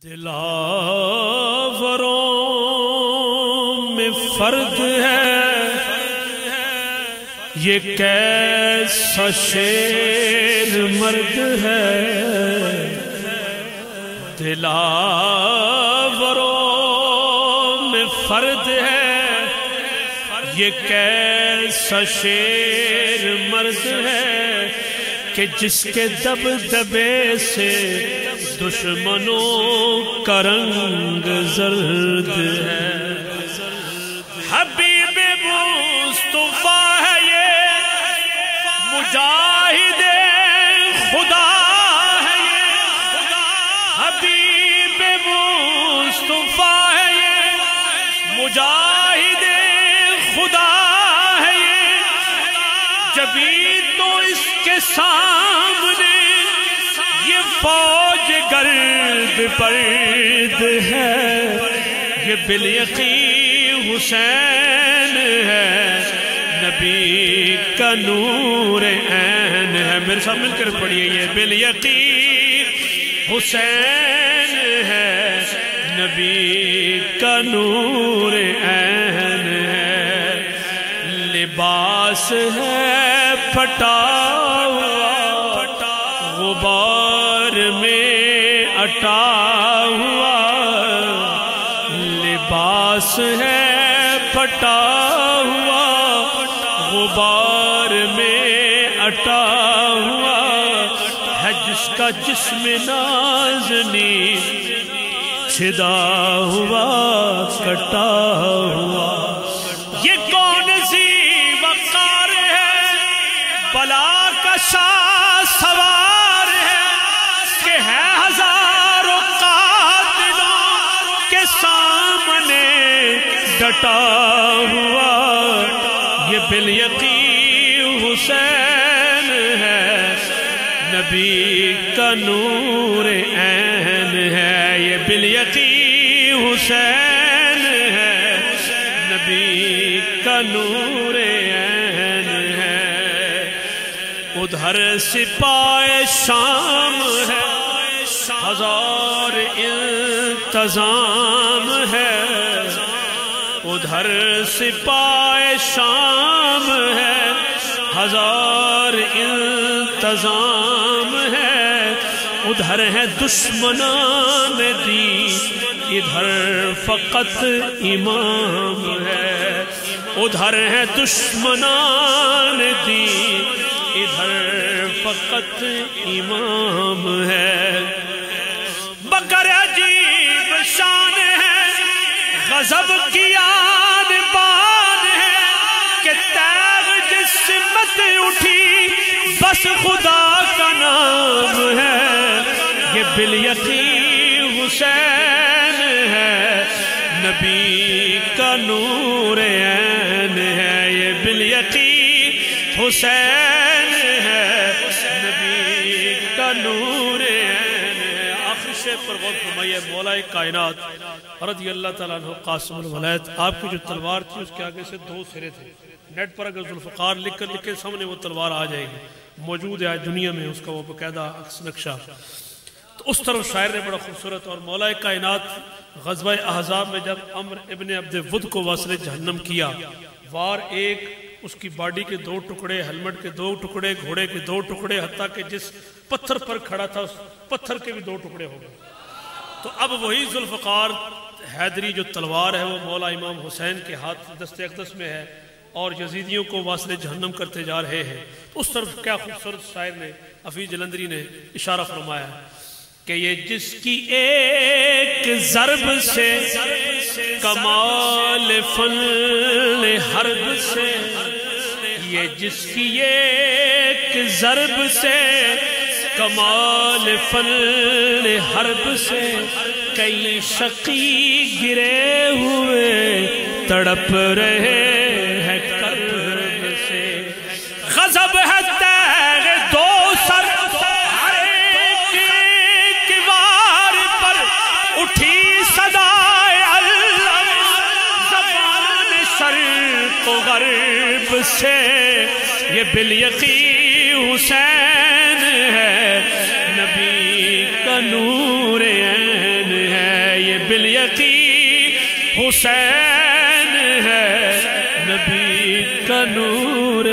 دلاوروں میں فرد ہے یہ کیسا شیر مرد ہے، دلاوروں میں فرد ہے یہ کیسا شیر مرد ہے کہ جس کے دبدبے سے دشمنوں کا رنگ زرد ہے۔ حبیب مصطفیٰ ہے یہ مجاہد خدا ہے یہ، حبیب مصطفیٰ ہے یہ مجاہد خدا ہے یہ، جبھی تو اس کے سامنے یہ فوج گرد پرد ہے، یہ بالیقین حسین ہے، نبی کا نور عین ہے۔ میرے ساتھ مل کر پڑھیے، یہ بالیقین حسین ہے، نبی کا نور عین ہے، لباس ہے پھٹا ہوا غبار میں اٹا ہوا، لباس ہے پھٹا ہوا غبار میں اٹا ہوا، ہے جس کا جسم نازنین چھدا ہوا کٹا ہوا۔ یہ کون سی وقار ہے، بلا کا شاہ سوار ہے کہ ہے ہزاروں قاتلوں کے سامنے ڈٹا ہوا، یہ بالیقین حسین ہے، نبی کا نور عین ہے، یہ بالیقین حسین ہے، نبی کا نور عین ہے۔ ادھر سپاہ شام ہے، ہزار انتظام ہے، ادھر سپاہ شام ہے، ہزار انتظام ہے، ادھر ہے دشمنان دین ادھر فقط امام ہے، ادھر ہے دشمنان دین ادھر فقط امام ہے۔ مگر عجیب شان ہے، غضب کی آن بان ہے کہ تیغ جس سمت اٹھی بس خدا کا نام ہے، یہ بالیقین حسین ہے، نبی کا نور عین ہے، یہ بالیقین حسین ہے، نبی کا نور عین ہے۔ آخر شعر پر غور فرمائیے، مولا کائنات رضی اللہ تعالیٰ عنہ قاسم الولایت، آپ کی جو تلوار تھی اس کے آگے سے دو سرے تھے، نیٹ پر اگر ذوالفقار لکھ کر لکھے سامنے وہ تلوار آ جائے گی، موجود ہے آج دنیا میں اس کا وہ باقاعدہ عکس نقشہ۔ تو اس طرف شاعر نے بڑا خوبصورت، اور مولا کائنات غزوہ احزاب میں جب عمر ابن عبد ود کو واصل جہنم کیا، وار ایک اس کی باڈی کے دو ٹکڑے، ہیلمٹ کے دو ٹکڑے، گھوڑے کے دو ٹکڑے، حتیٰ کہ جس پتھر پر کھڑا تھا اس پتھر کے بھی دو ٹکڑے ہو گئے۔ تو اب وہی ذوالفقار حیدری جو تلوار ہے وہ مولا امام حسین کے ہاتھ دست اقدس میں ہے اور یزیدیوں کو واصل جہنم کرتے جا رہے ہیں۔ اس طرف کیا خوبصورت شاعر نے حفیظ جلندری نے اشارہ فرمایا کہ یہ جس کی ایک ضرب سے کمال فن حرب سے، یہ جس کی ایک ضرب سے کمال فن حرب سے، کئی شقی گرے ہوئے تڑپ رہے ہیں کرب سے، غضب ہے تیغ دو سر ہر ایک وار پر اٹھی صدائے علم زبان شرق و غرب سے، یہ بالیقین حسین ہے، نبی کا نور عین ہے، بالیقین حسین ہے نبی کا نور